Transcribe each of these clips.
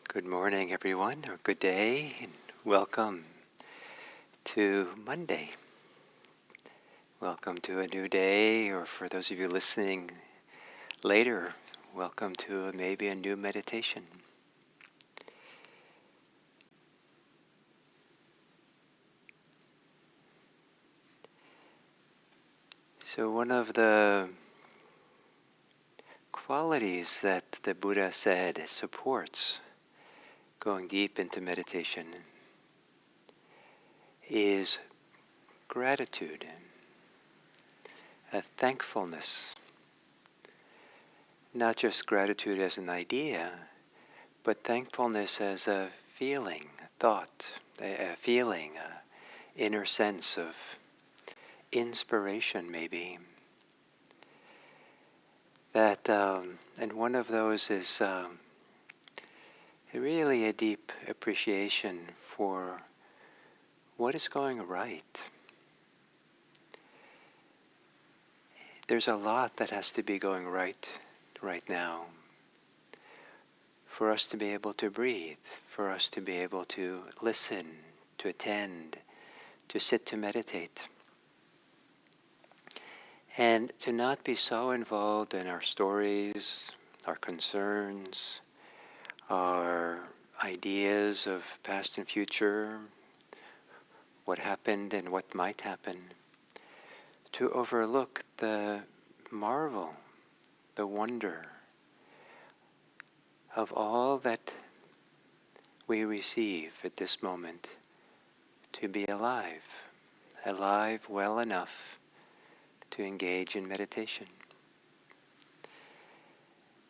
Good morning, everyone, or good day, and welcome to Monday. Welcome to a new day, or for those of you listening later, welcome to maybe a new meditation. So one of the qualities that the Buddha said supports going deep into meditation is gratitude, a thankfulness. Not just gratitude as an idea, but thankfulness as a feeling, a thought, a feeling, an inner sense of inspiration maybe. And one of those is really a deep appreciation for what is going right. There's a lot that has to be going right now for us to be able to breathe, for us to be able to listen, to attend, to sit to meditate. And to not be so involved in our stories, our concerns, our ideas of past and future, what happened and what might happen, to overlook the marvel, the wonder of all that we receive at this moment, to be alive well enough to engage in meditation.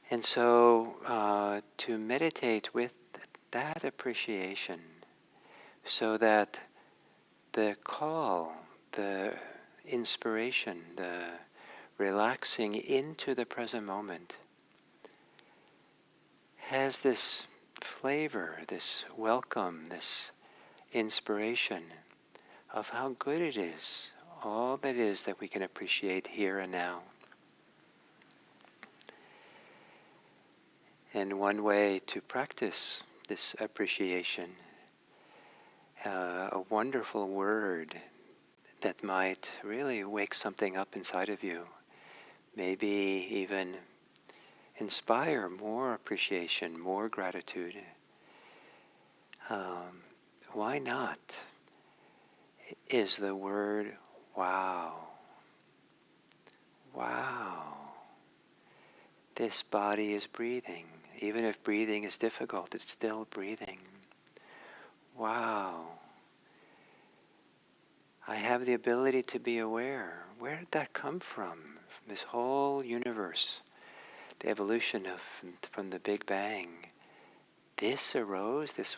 And so to meditate with that appreciation, so that the call, the inspiration, the relaxing into the present moment has this flavor, this welcome, this inspiration of how good it is, all that is that we can appreciate here and now. And one way to practice this appreciation, a wonderful word that might really wake something up inside of you, maybe even inspire more appreciation, more gratitude. Why not? Is the word wow. Wow. This body is breathing. Even if breathing is difficult, it's still breathing. Wow. I have the ability to be aware. Where did that come from? This whole universe, the evolution from the Big Bang. This arose, this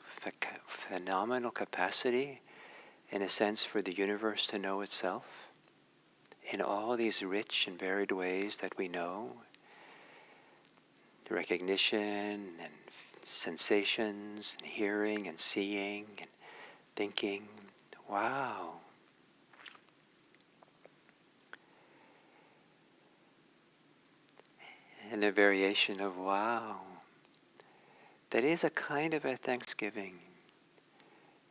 phenomenal capacity, in a sense, for the universe to know itself in all these rich and varied ways that we know. Recognition and sensations and hearing and seeing and thinking. Wow. And a variation of wow. That is a kind of a thanksgiving,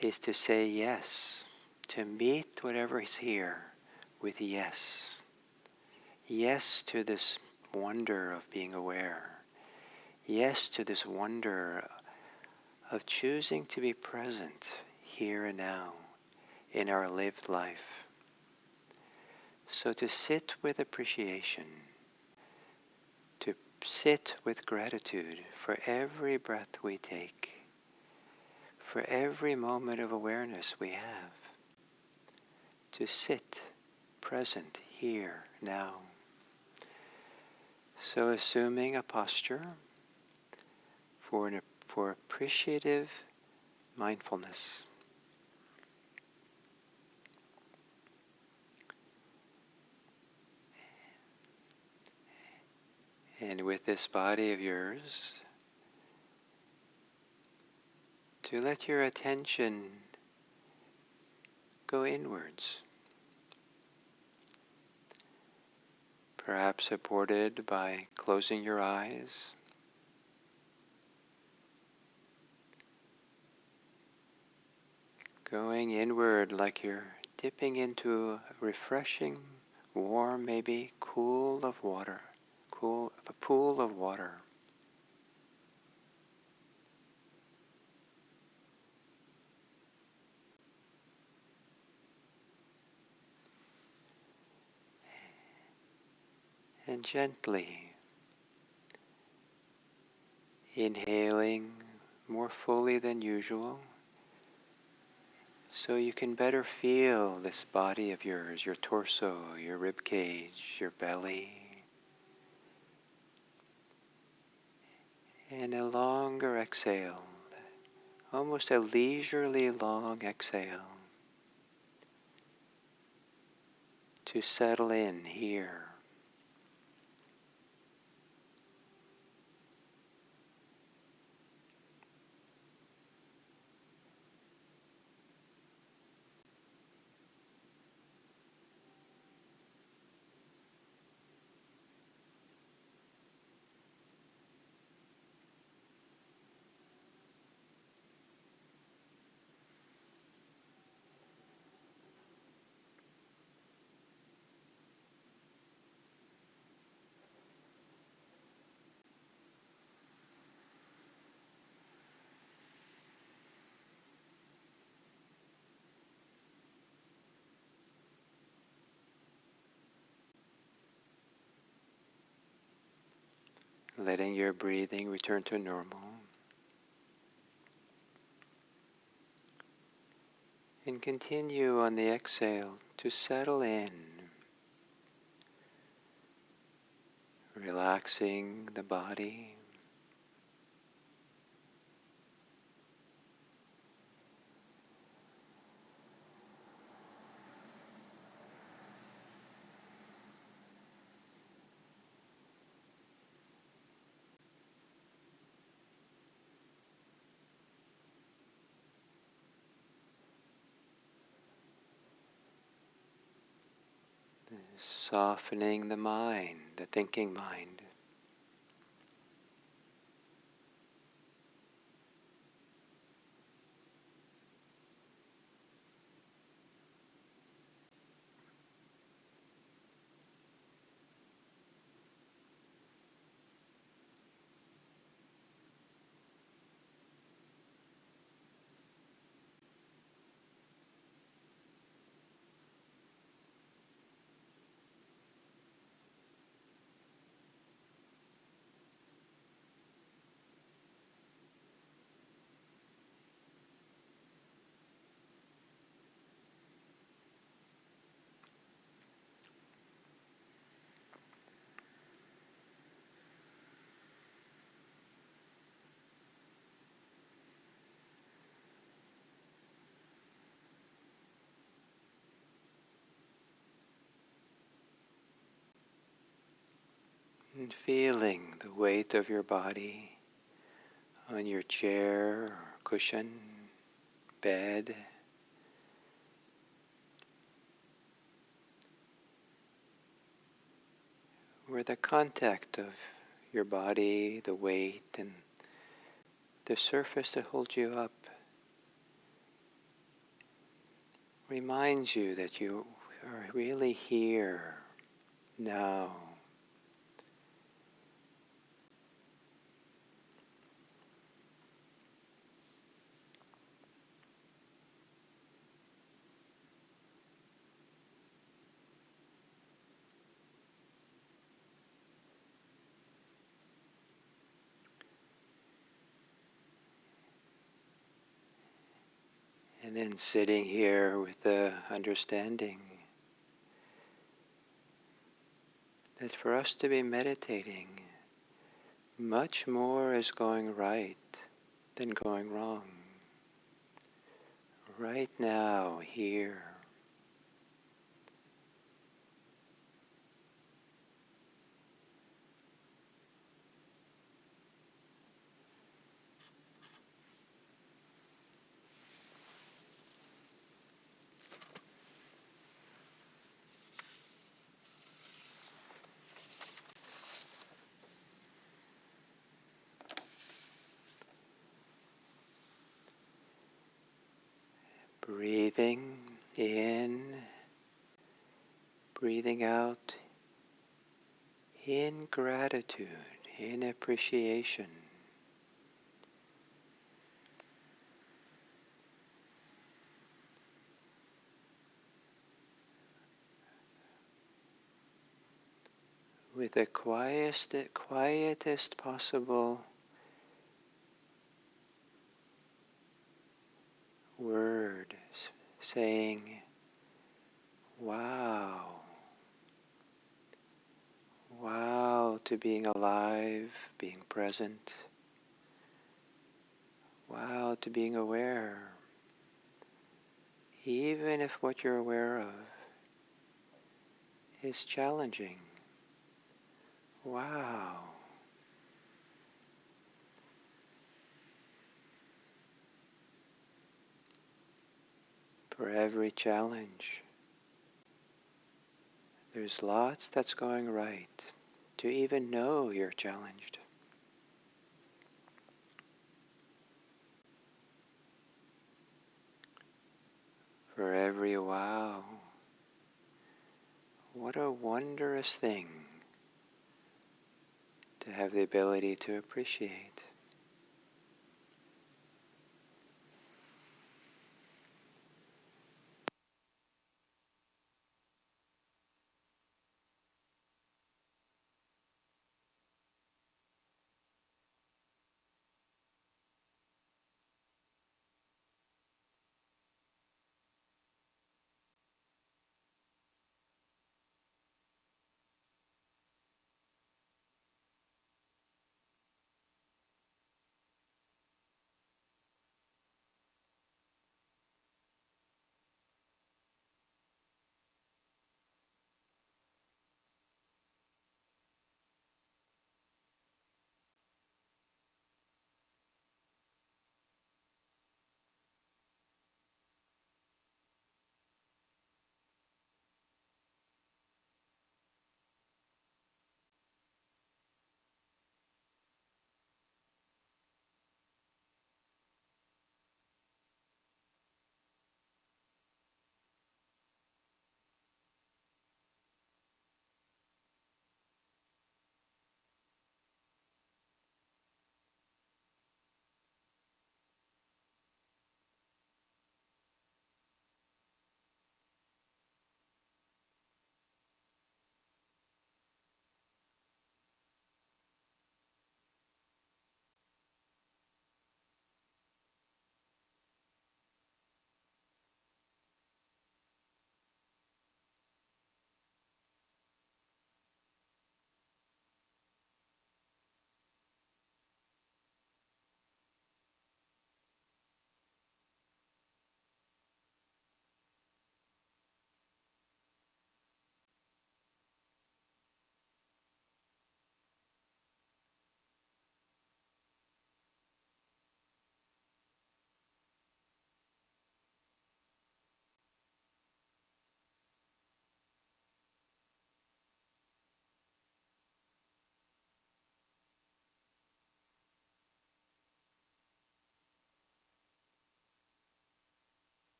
is to say yes, to meet whatever is here with yes. Yes to this wonder of being aware. Yes to this wonder of choosing to be present here and now in our lived life. So to sit with appreciation, to sit with gratitude for every breath we take, for every moment of awareness we have, to sit present here now. So assuming a posture for appreciative mindfulness. And with this body of yours, to let your attention go inwards, perhaps supported by closing your eyes, Going inward like you're dipping into a refreshing, warm, maybe cool of water, cool of a pool of water. And gently inhaling more fully than usual, so you can better feel this body of yours, your torso, your rib cage, your belly, and a longer exhale, almost a leisurely long exhale to settle in here. Letting your breathing return to normal. And continue on the exhale to settle in, relaxing the body. Softening the mind, the thinking mind. And feeling the weight of your body on your chair or cushion, bed. Where the contact of your body, the weight, and the surface that holds you up reminds you that you are really here, now. And then sitting here with the understanding that for us to be meditating, much more is going right than going wrong. Right now, here. Breathing in, breathing out in gratitude, in appreciation. With the quietest possible word, saying, wow, wow to being alive, being present, wow to being aware, even if what you're aware of is challenging. Wow. For every challenge, there's lots that's going right to even know you're challenged. For every wow, what a wondrous thing to have the ability to appreciate.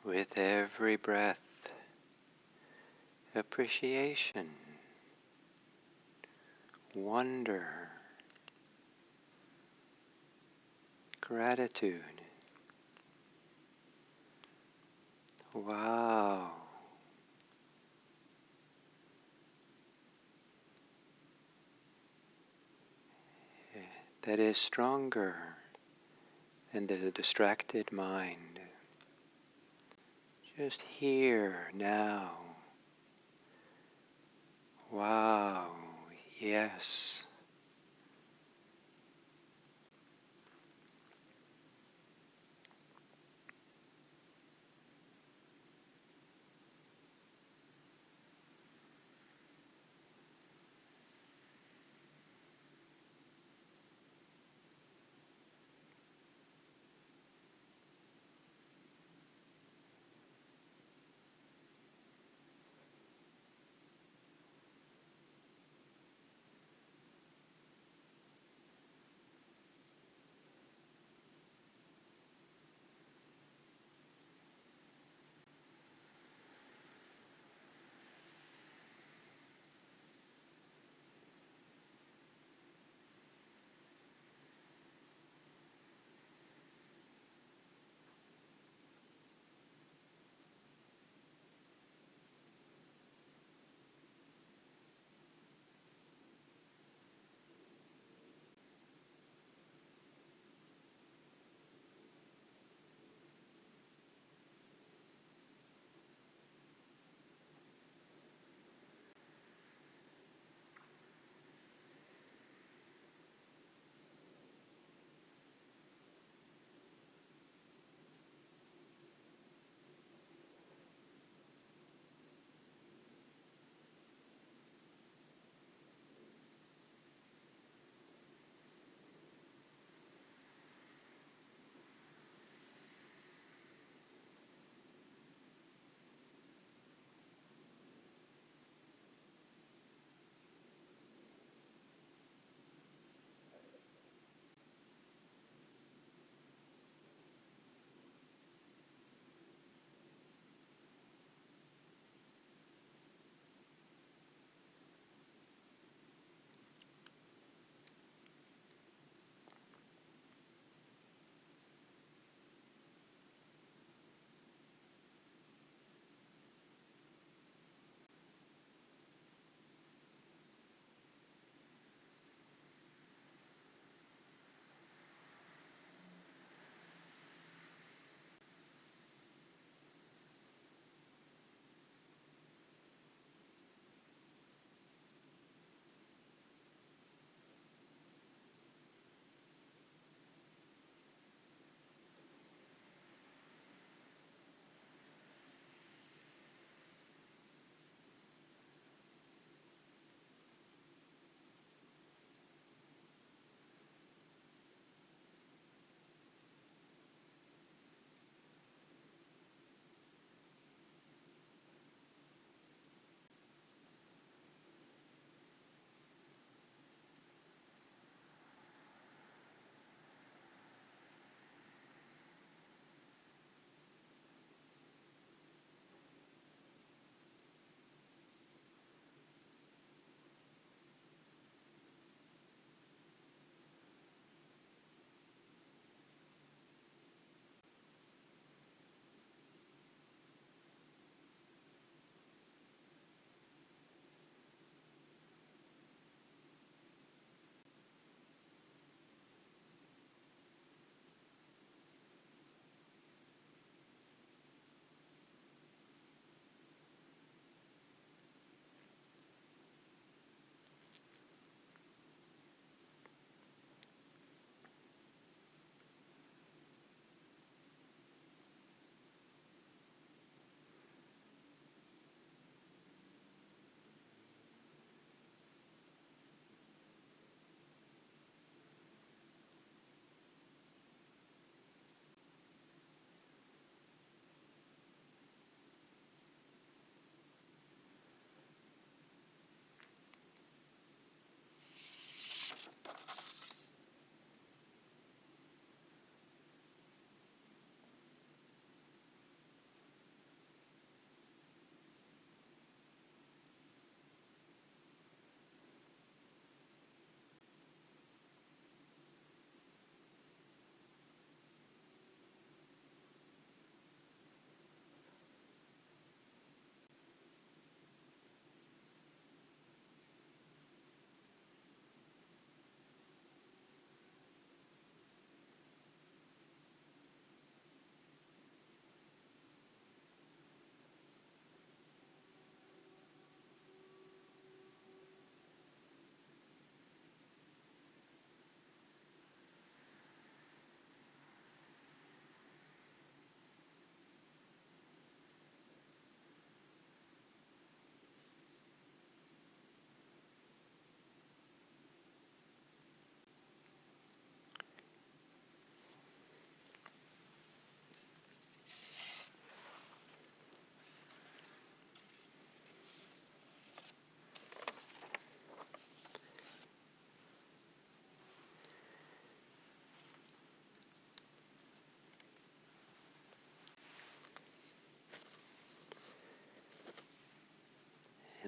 with every breath, appreciation, wonder, gratitude. Wow. That is stronger than the distracted mind. Just here, now. Wow, yes.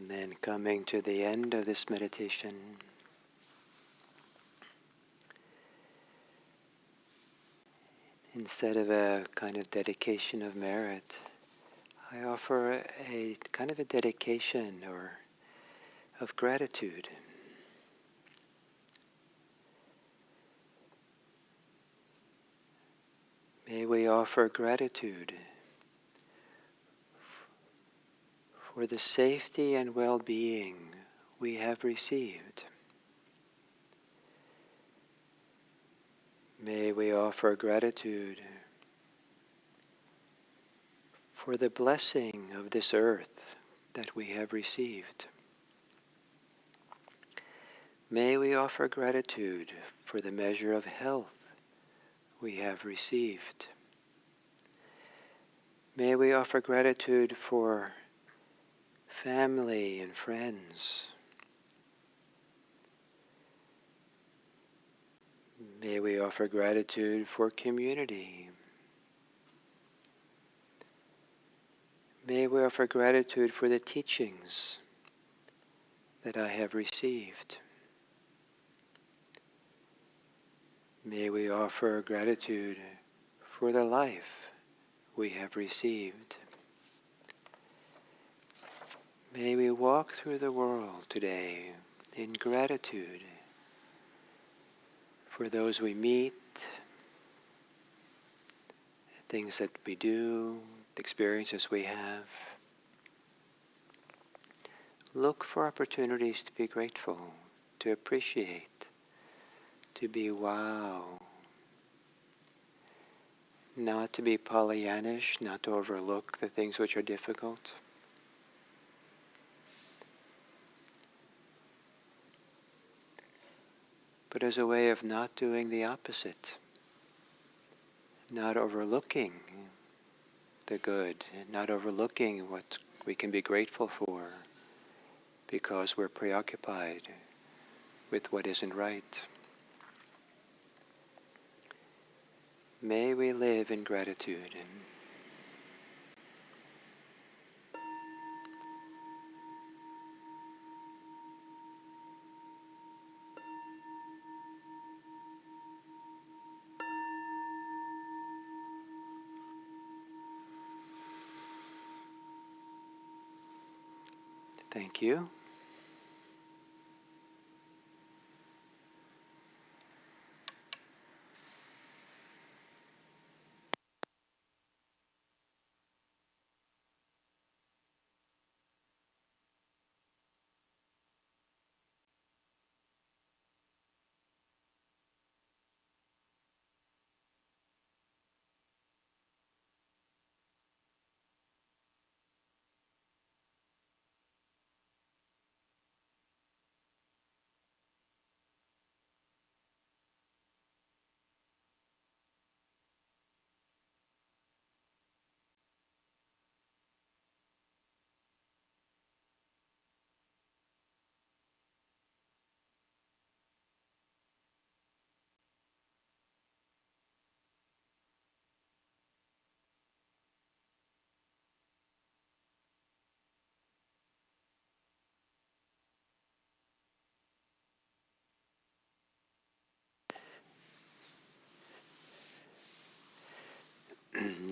And then coming to the end of this meditation, instead of a kind of dedication of merit, I offer a kind of a dedication or of gratitude. May we offer gratitude for the safety and well-being we have received. May we offer gratitude for the blessing of this earth that we have received. May we offer gratitude for the measure of health we have received. May we offer gratitude for family and friends. May we offer gratitude for community. May we offer gratitude for the teachings that I have received. May we offer gratitude for the life we have received. May we walk through the world today in gratitude for those we meet, things that we do, the experiences we have. Look for opportunities to be grateful, to appreciate, to be wow. Not to be Pollyannish, not to overlook the things which are difficult. But as a way of not doing the opposite, not overlooking the good, not overlooking what we can be grateful for because we're preoccupied with what isn't right. May we live in gratitude. Thank you.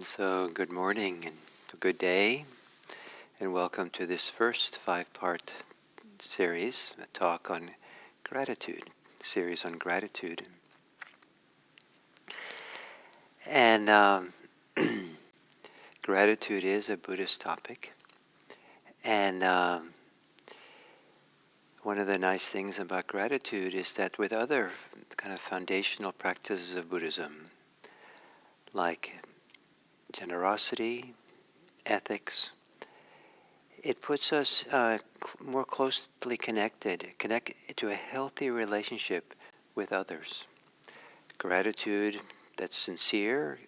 So good morning and good day, and welcome to this first 5-part series, a talk on gratitude, series on gratitude. And gratitude is a Buddhist topic, and one of the nice things about gratitude is that with other kind of foundational practices of Buddhism, like generosity, ethics, it puts us more closely connected to a healthy relationship with others. Gratitude that's sincere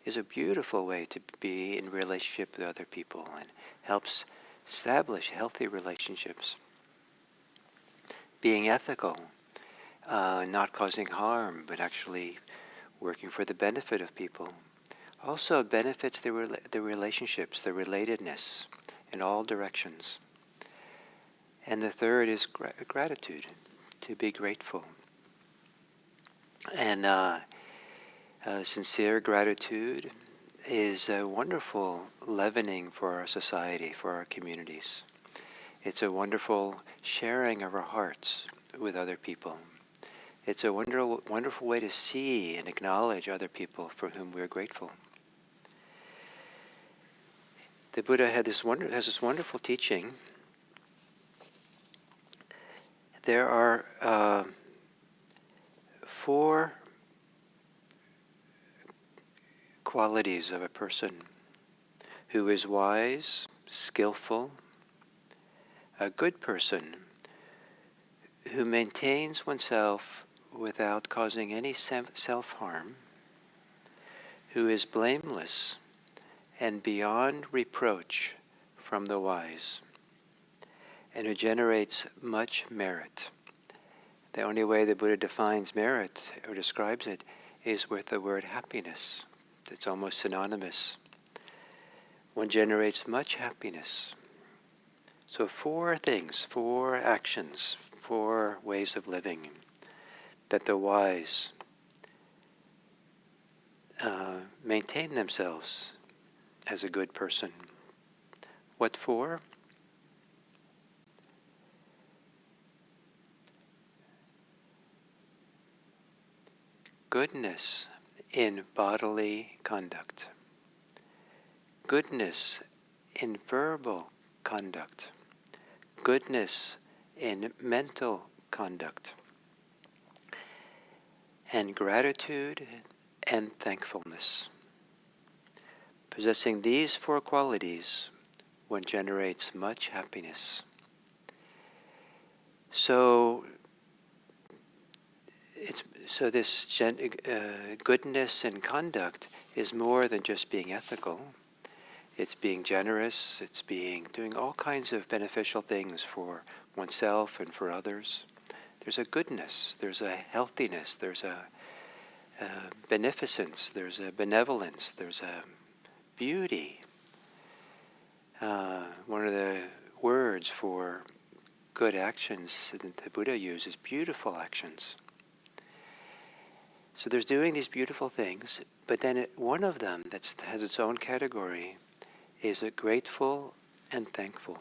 is a beautiful way to be in relationship with other people and helps establish healthy relationships. Being ethical, not causing harm, but actually working for the benefit of people, also benefits the relationships, the relatedness in all directions. And the third is gratitude, to be grateful. And sincere gratitude is a wonderful leavening for our society, for our communities. It's a wonderful sharing of our hearts with other people. It's a wonderful way to see and acknowledge other people for whom we're grateful. The Buddha has this wonderful teaching. There are 4 qualities of a person who is wise, skillful, a good person who maintains oneself without causing any self-harm, who is blameless and beyond reproach from the wise, and who generates much merit. The only way the Buddha defines merit or describes it is with the word happiness. It's almost synonymous. One generates much happiness. So 4 things, 4 actions, 4 ways of living that the wise maintain themselves as a good person. What for? Goodness in bodily conduct. Goodness in verbal conduct. Goodness in mental conduct. And gratitude and thankfulness. Possessing these 4 qualities, one generates much happiness. So this goodness in conduct is more than just being ethical. It's being generous. It's doing all kinds of beneficial things for oneself and for others. There's a goodness. There's a healthiness. There's a beneficence. There's a benevolence. There's a beauty. One of the words for good actions that the Buddha uses, beautiful actions. So there's doing these beautiful things, but then one of them that has its own category is a grateful and thankful.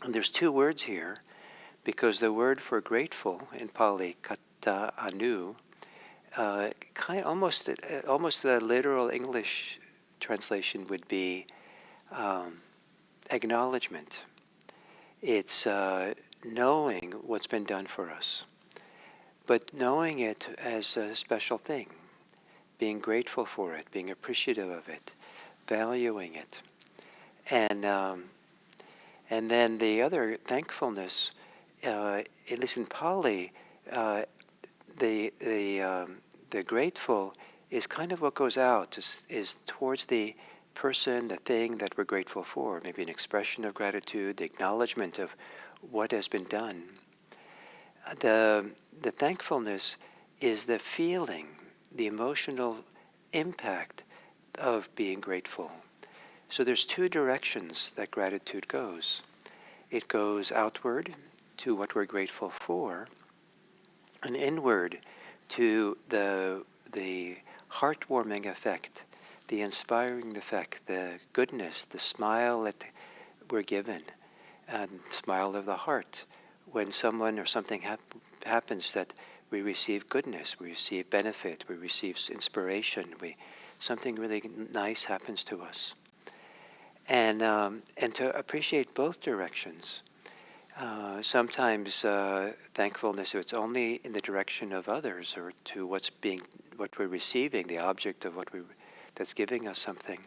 And there's 2 words here, because the word for grateful in Pali, kata anu, almost the literal English translation would be acknowledgement. It's knowing what's been done for us, but knowing it as a special thing, being grateful for it, being appreciative of it, valuing it. And then the other, thankfulness, at least in Pali, the grateful is kind of what goes out, is towards the person, the thing that we're grateful for, maybe an expression of gratitude, the acknowledgement of what has been done. The thankfulness is the feeling, the emotional impact of being grateful. So there's 2 directions that gratitude goes. It goes outward to what we're grateful for, and inward to the heartwarming effect, the inspiring effect, the goodness, the smile that we're given, and smile of the heart. When someone or something happens that we receive goodness, we receive benefit, we receive inspiration, something really nice happens to us. And to appreciate both directions. Sometimes thankfulness, if it's only in the direction of others or to what we're receiving, the object of that's giving us something,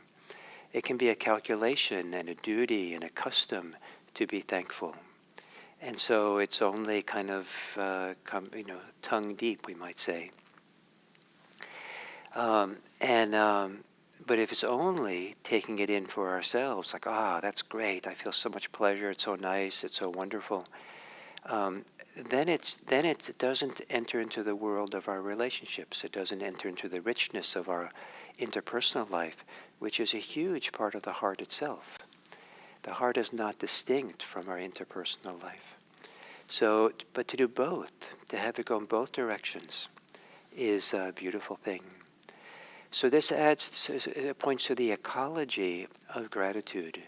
it can be a calculation and a duty and a custom to be thankful. And so it's only kind of tongue deep, we might say. But if it's only taking it in for ourselves, like, that's great, I feel so much pleasure, it's so nice, it's so wonderful, then it doesn't enter into the world of our relationships. It doesn't enter into the richness of our interpersonal life, which is a huge part of the heart itself. The heart is not distinct from our interpersonal life. So, but to do both, to have it go in both directions, is a beautiful thing. So this points to the ecology of gratitude.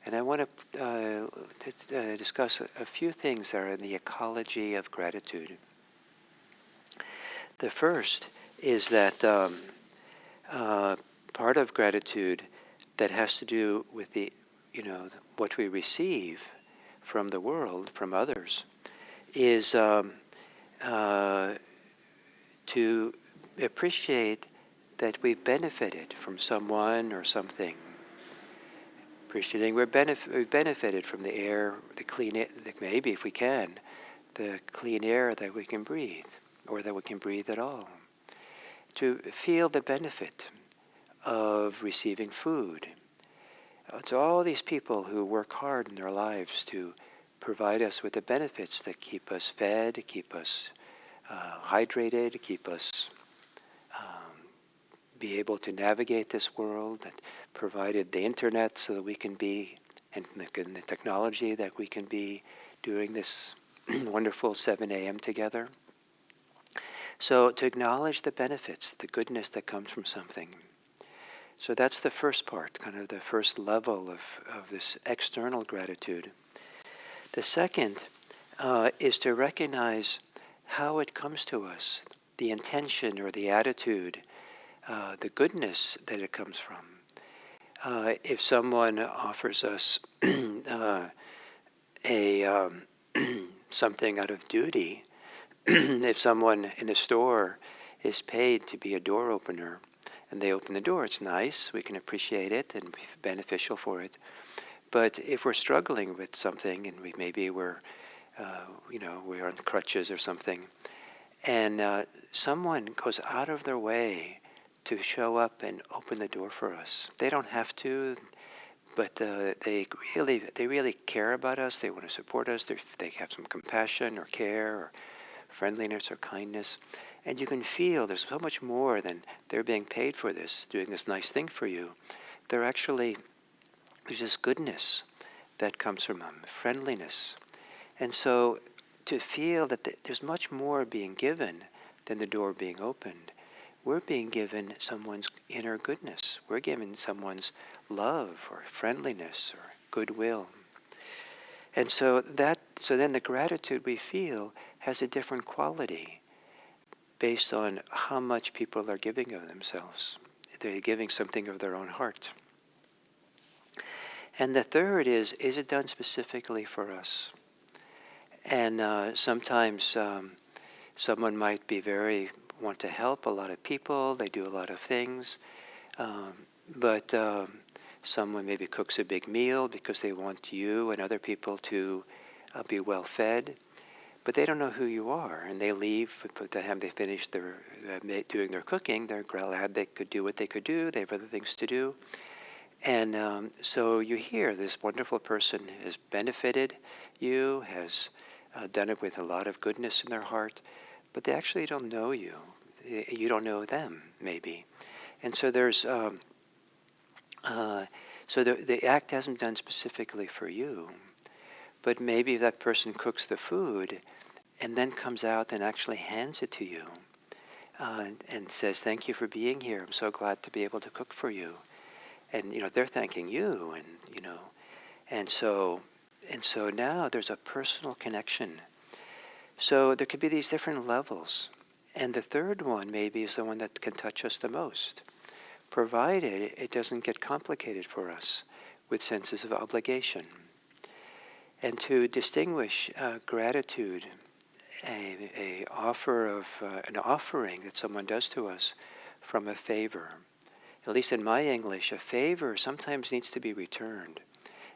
And I want to discuss a few things that are in the ecology of gratitude. The first is that part of gratitude that has to do with what we receive from the world, from others, is to appreciate that we've benefited from someone or something. Appreciating we've benefited from the air, the clean air, maybe if we can, the clean air that we can breathe, or that we can breathe at all. To feel the benefit of receiving food. To all these people who work hard in their lives to provide us with the benefits that keep us fed, keep us hydrated, keep us be able to navigate this world, that provided the internet so that we can be, and the technology that we can be doing this wonderful 7 a.m. together. So to acknowledge the benefits, the goodness that comes from something. So that's the first part, kind of the first level of this external gratitude. The second is to recognize how it comes to us, the intention or the attitude, the goodness that it comes from. If someone offers us something out of duty, if someone in a store is paid to be a door opener, and they open the door, it's nice, we can appreciate it and be beneficial for it. But if we're struggling with something, and we're on crutches or something, and someone goes out of their way to show up and open the door for us. They don't have to, but they really care about us. They want to support us. They have some compassion or care or friendliness or kindness. And you can feel there's so much more than they're being paid for this, doing this nice thing for you. There's this goodness that comes from them, friendliness. And so to feel that there's much more being given than the door being opened. We're being given someone's inner goodness. We're given someone's love or friendliness or goodwill. And so then the gratitude we feel has a different quality based on how much people are giving of themselves. They're giving something of their own heart. And the third is it done specifically for us? And sometimes someone might be want to help a lot of people. They do a lot of things. But someone maybe cooks a big meal because they want you and other people to be well fed. But they don't know who you are, and they leave. By the time they finish doing their cooking, they're glad they could do what they could do. They have other things to do. And so you hear this wonderful person has benefited you, has done it with a lot of goodness in their heart, but they actually don't know you. You don't know them, maybe. And so there's so the act hasn't done specifically for you, but maybe that person cooks the food and then comes out and actually hands it to you and says, "Thank you for being here. I'm so glad to be able to cook for you." And they're thanking you, and so now there's a personal connection. So there could be these different levels, and the third one maybe is the one that can touch us the most, provided it doesn't get complicated for us with senses of obligation. And to distinguish gratitude, an offering that someone does to us, from a favor. At least in my English, a favor sometimes needs to be returned.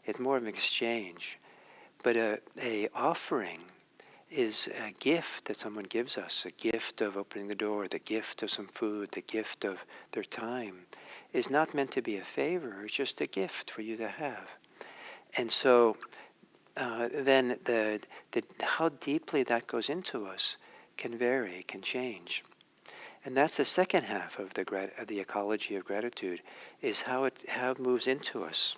It's more of an exchange. But a offering is a gift that someone gives us, a gift of opening the door, the gift of some food, the gift of their time. Is not meant to be a favor, it's just a gift for you to have. And so then how deeply that goes into us can vary, can change. And that's the second half of the ecology of gratitude, is how it moves into us.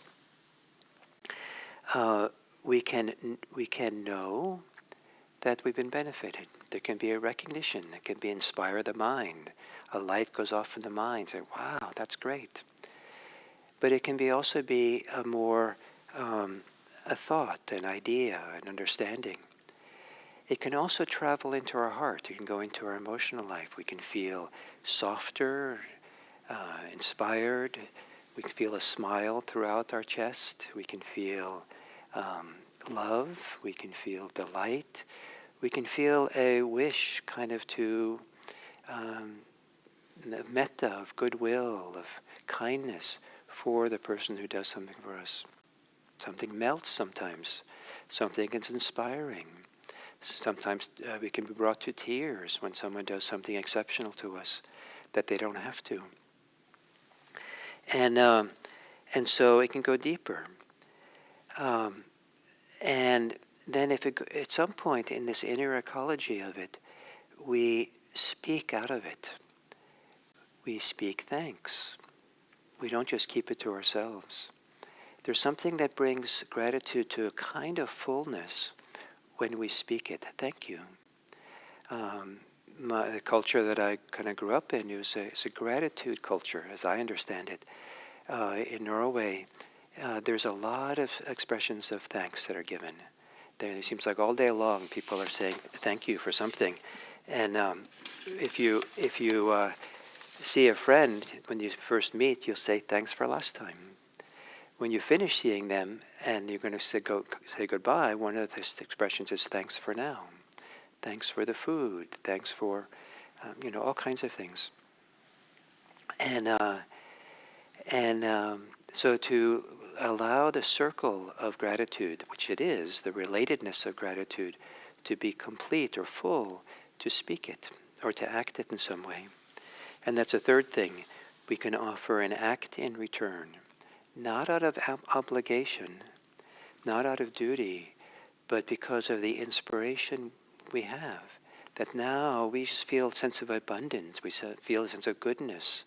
uh, we can know that we've been benefited. There can be a recognition. It can be inspire the mind. A light goes off in the mind. Say, wow, that's great. But it can be also be a more a thought, an idea, an understanding. It can also travel into our heart. It can go into our emotional life. We can feel softer, inspired. We can feel a smile throughout our chest. We can feel love. We can feel delight. We can feel a wish kind of to metta, of goodwill, of kindness for the person who does something for us. Something melts sometimes. Something is inspiring. Sometimes we can be brought to tears when someone does something exceptional to us that they don't have to. And so it can go deeper. And then at some point in this inner ecology of it, we speak out of it. We speak thanks. We don't just keep it to ourselves. There's something that brings gratitude to a kind of fullness when we speak it. Thank you. The culture that I kind of grew up in is a gratitude culture, as I understand it. In Norway, there's a lot of expressions of thanks that are given. It seems like all day long people are saying thank you for something. And if you see a friend, when you first meet, you'll say thanks for last time. When you finish seeing them and you're going to say goodbye, one of the expressions is thanks for now. Thanks for the food. Thanks for, all kinds of things. So to allow the circle of gratitude, which it is, the relatedness of gratitude, to be complete or full, to speak it or to act it in some way. And that's a third thing. We can offer an act in return, not out of obligation, not out of duty, but because of the inspiration we have. That now we just feel a sense of abundance. We feel a sense of goodness.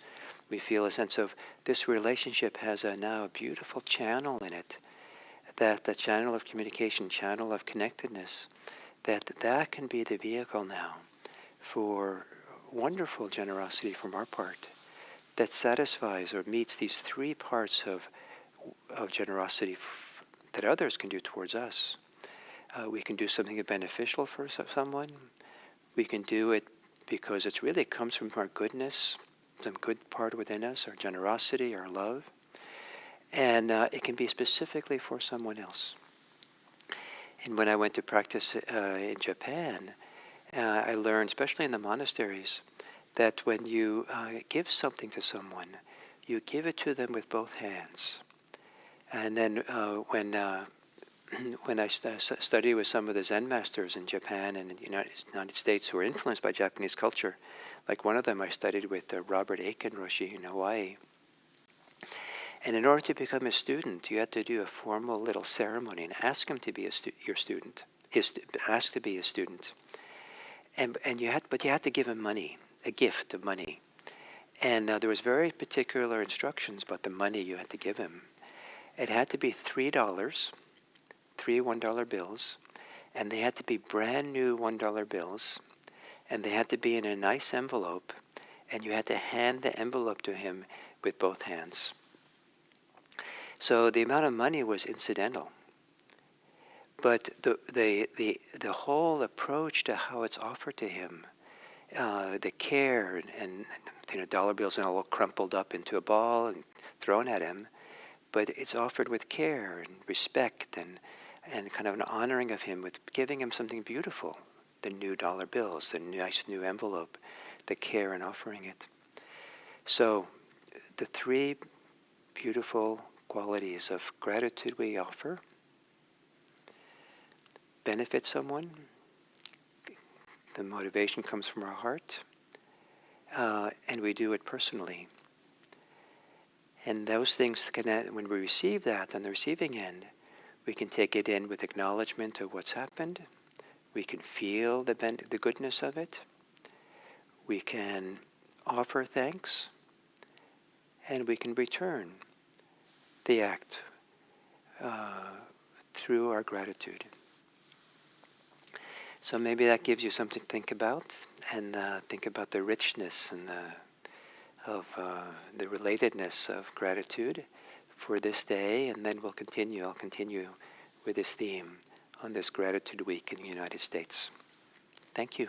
We feel a sense of this relationship has now a beautiful channel in it, that the channel of communication, channel of connectedness, that can be the vehicle now for wonderful generosity from our part that satisfies or meets these three parts of generosity that others can do towards us. We can do something beneficial for someone. We can do it because it really comes from our goodness, some good part within us, our generosity, our love. And it can be specifically for someone else. And when I went to practice in Japan, I learned, especially in the monasteries, that when you give something to someone, you give it to them with both hands. And then when I studied with some of the Zen masters in Japan and in the United States who were influenced by Japanese culture, like one of them I studied with Robert Aiken Roshi in Hawaii. And in order to become a student, you had to do a formal little ceremony and ask him to be your student. Ask to be a student. But you had to give him money, a gift of money. And there was very particular instructions about the money you had to give him. It had to be $3, three $1 bills, and they had to be brand new $1 bills, and they had to be in a nice envelope, and you had to hand the envelope to him with both hands. So the amount of money was incidental. But the whole approach to how it's offered to him, the care and dollar bills are all crumpled up into a ball and thrown at him, but it's offered with care and respect and kind of an honoring of him with giving him something beautiful, the new dollar bills, the nice new envelope, the care in offering it. So the three beautiful qualities of gratitude we offer: benefit someone, the motivation comes from our heart, and we do it personally. And those things, when we receive that on the receiving end, we can take it in with acknowledgement of what's happened. We can feel the goodness of it. We can offer thanks, and we can return the act through our gratitude. So maybe that gives you something to think about, and think about the richness and the relatedness of gratitude for this day, and then I'll continue with this theme on this Gratitude Week in the United States. Thank you.